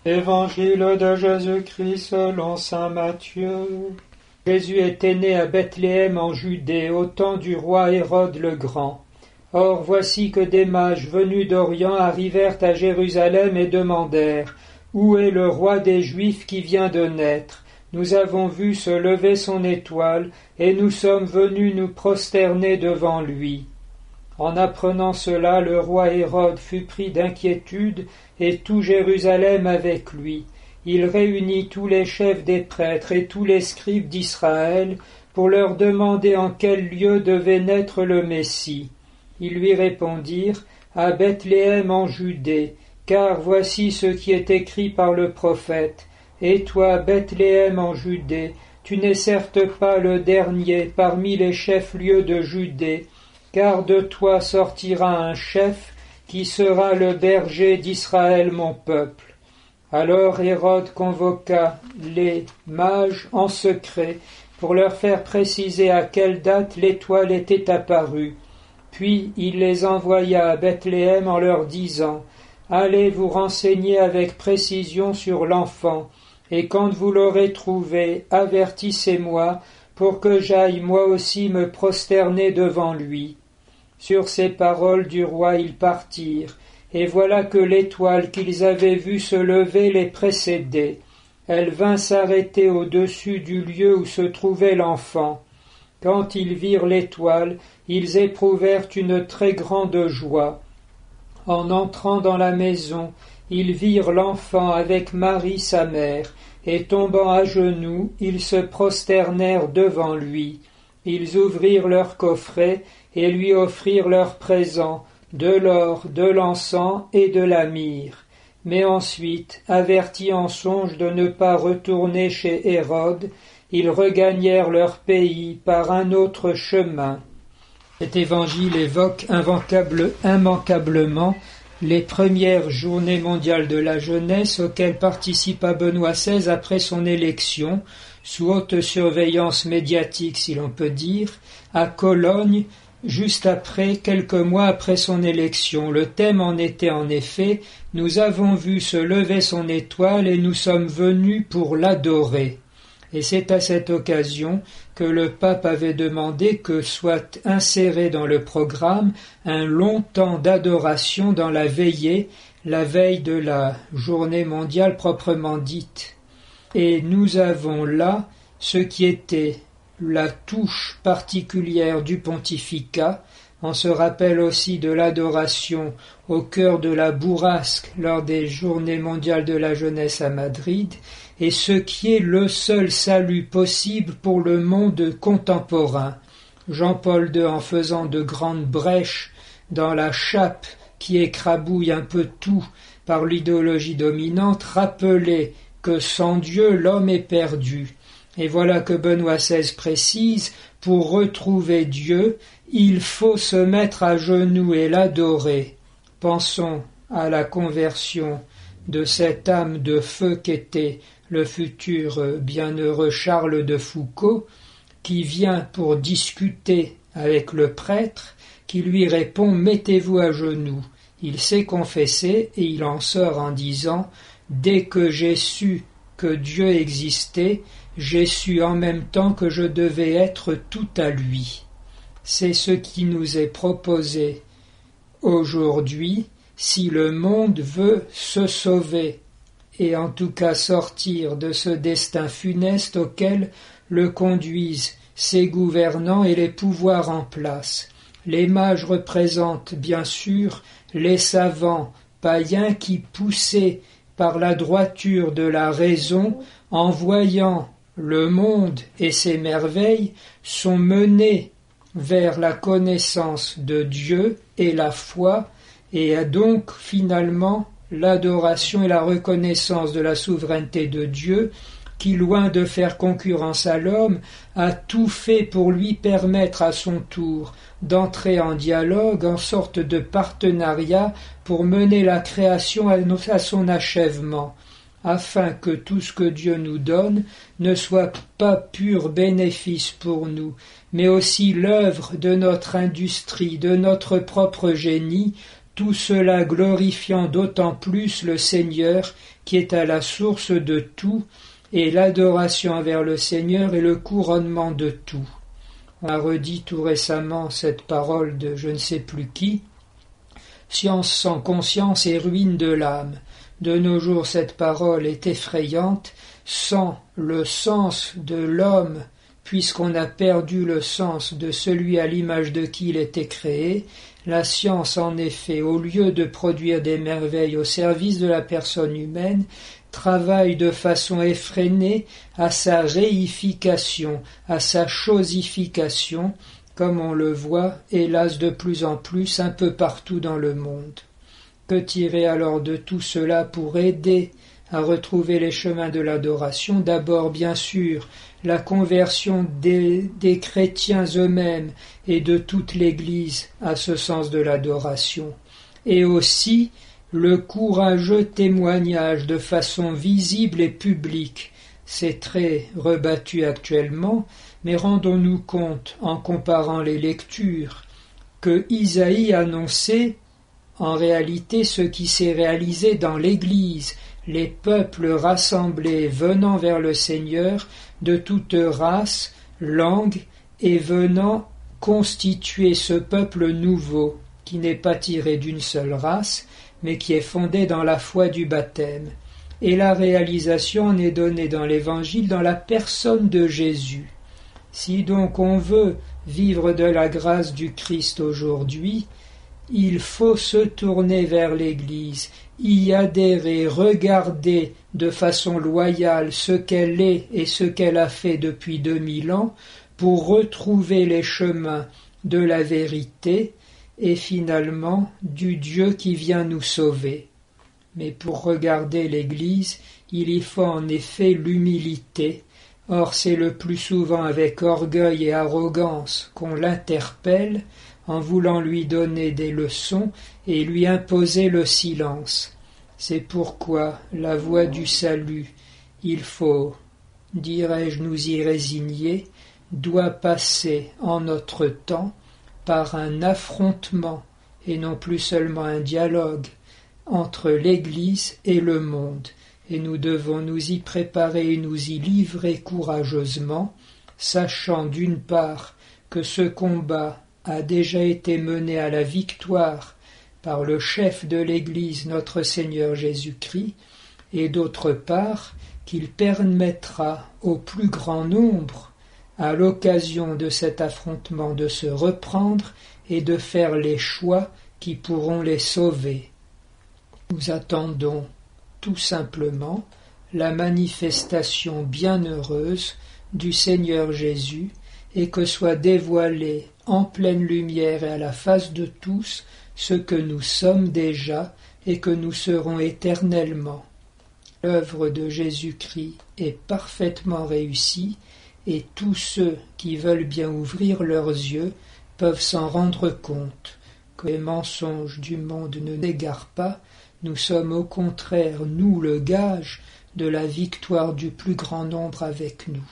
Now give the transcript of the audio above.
Évangile de Jésus-Christ selon saint Matthieu. Jésus était né à Bethléem en Judée au temps du roi Hérode le Grand. Or voici que des mages venus d'Orient arrivèrent à Jérusalem et demandèrent « Où est le roi des Juifs qui vient de naître ? Nous avons vu se lever son étoile, et nous sommes venus nous prosterner devant lui. » En apprenant cela, le roi Hérode fut pris d'inquiétude, et tout Jérusalem avec lui. Il réunit tous les chefs des prêtres et tous les scribes d'Israël pour leur demander en quel lieu devait naître le Messie. Ils lui répondirent « À Bethléem en Judée, car voici ce qui est écrit par le prophète. Et toi, Bethléem en Judée, tu n'es certes pas le dernier parmi les chefs-lieux de Judée, car de toi sortira un chef qui sera le berger d'Israël mon peuple. » Alors Hérode convoqua les mages en secret pour leur faire préciser à quelle date l'étoile était apparue. Puis il les envoya à Bethléem en leur disant « Allez vous renseigner avec précision sur l'enfant, et quand vous l'aurez trouvé, avertissez-moi pour que j'aille moi aussi me prosterner devant lui. » Sur ces paroles du roi ils partirent, et voilà que l'étoile qu'ils avaient vue se lever les précédait. Elle vint s'arrêter au-dessus du lieu où se trouvait l'enfant. Quand ils virent l'étoile, ils éprouvèrent une très grande joie. En entrant dans la maison, ils virent l'enfant avec Marie sa mère, et tombant à genoux, ils se prosternèrent devant lui. Ils ouvrirent leur coffret et lui offrirent leurs présents, de l'or, de l'encens et de la myrrhe. Mais ensuite, avertis en songe de ne pas retourner chez Hérode, ils regagnèrent leur pays par un autre chemin. Cet évangile évoque immanquablement les premières journées mondiales de la jeunesse auxquelles participa Benoît XVI après son élection, sous haute surveillance médiatique si l'on peut dire, à Cologne, juste après, quelques mois après son élection. Le thème en était en effet « Nous avons vu se lever son étoile et nous sommes venus pour l'adorer ». Et c'est à cette occasion que le pape avait demandé que soit inséré dans le programme un long temps d'adoration dans la veillée, la veille de la journée mondiale proprement dite. Et nous avons là ce qui était la touche particulière du pontificat. On se rappelle aussi de l'adoration au cœur de la bourrasque lors des Journées mondiales de la jeunesse à Madrid, et ce qui est le seul salut possible pour le monde contemporain. Jean-Paul II, en faisant de grandes brèches dans la chape qui écrabouille un peu tout par l'idéologie dominante, rappelait que sans Dieu l'homme est perdu. Et voilà que Benoît XVI précise, pour retrouver Dieu, il faut se mettre à genoux et l'adorer. Pensons à la conversion de cette âme de feu qu'était le futur bienheureux Charles de Foucauld, qui vient pour discuter avec le prêtre, qui lui répond « Mettez-vous à genoux ». Il s'est confessé et il en sort en disant « Dès que j'ai su que Dieu existait, j'ai su en même temps que je devais être tout à lui. » C'est ce qui nous est proposé aujourd'hui si le monde veut se sauver, et en tout cas sortir de ce destin funeste auquel le conduisent ses gouvernants et les pouvoirs en place. Les mages représentent bien sûr les savants païens qui, poussés par la droiture de la raison, en voyant le monde et ses merveilles, sont menés vers la connaissance de Dieu et la foi, et a donc finalement l'adoration et la reconnaissance de la souveraineté de Dieu, qui, loin de faire concurrence à l'homme, a tout fait pour lui permettre à son tour d'entrer en dialogue, en sorte de partenariat pour mener la création à son achèvement, afin que tout ce que Dieu nous donne ne soit pas pur bénéfice pour nous, mais aussi l'œuvre de notre industrie, de notre propre génie, tout cela glorifiant d'autant plus le Seigneur qui est à la source de tout, et l'adoration envers le Seigneur est le couronnement de tout. On a redit tout récemment cette parole de je ne sais plus qui. Science sans conscience est ruine de l'âme. De nos jours, cette parole est effrayante, sans le sens de l'homme, puisqu'on a perdu le sens de celui à l'image de qui il était créé. La science, en effet, au lieu de produire des merveilles au service de la personne humaine, travaille de façon effrénée à sa réification, à sa chosification, comme on le voit, hélas, de plus en plus un peu partout dans le monde. Que tirer alors de tout cela pour aider à retrouver les chemins de l'adoration? D'abord, bien sûr, la conversion des chrétiens eux-mêmes et de toute l'Église à ce sens de l'adoration, et aussi le courageux témoignage de façon visible et publique. C'est très rebattu actuellement, mais rendons-nous compte, en comparant les lectures, que Isaïe annonçait en réalité ce qui s'est réalisé dans l'Église, les peuples rassemblés venant vers le Seigneur de toute race, langue, et venant constituer ce peuple nouveau, qui n'est pas tiré d'une seule race, mais qui est fondé dans la foi du baptême. Et la réalisation en est donnée dans l'Évangile dans la personne de Jésus. Si donc on veut vivre de la grâce du Christ aujourd'hui, il faut se tourner vers l'Église, y adhérer, regarder de façon loyale ce qu'elle est et ce qu'elle a fait depuis 2000 ans pour retrouver les chemins de la vérité et finalement du Dieu qui vient nous sauver. Mais pour regarder l'Église, il y faut en effet l'humilité. Or c'est le plus souvent avec orgueil et arrogance qu'on l'interpelle en voulant lui donner des leçons et lui imposer le silence. C'est pourquoi la voie du salut, il faut, dirais-je, nous y résigner, doit passer en notre temps par un affrontement et non plus seulement un dialogue entre l'Église et le monde, et nous devons nous y préparer et nous y livrer courageusement, sachant d'une part que ce combat a déjà été mené à la victoire par le chef de l'Église, notre Seigneur Jésus-Christ, et d'autre part qu'il permettra au plus grand nombre, à l'occasion de cet affrontement, de se reprendre et de faire les choix qui pourront les sauver. Nous attendons tout simplement la manifestation bienheureuse du Seigneur Jésus et que soit dévoilé en pleine lumière et à la face de tous ce que nous sommes déjà et que nous serons éternellement. L'œuvre de Jésus-Christ est parfaitement réussie et tous ceux qui veulent bien ouvrir leurs yeux peuvent s'en rendre compte. Que les mensonges du monde ne n'égarent pas, nous sommes au contraire, nous, le gage de la victoire du plus grand nombre avec nous.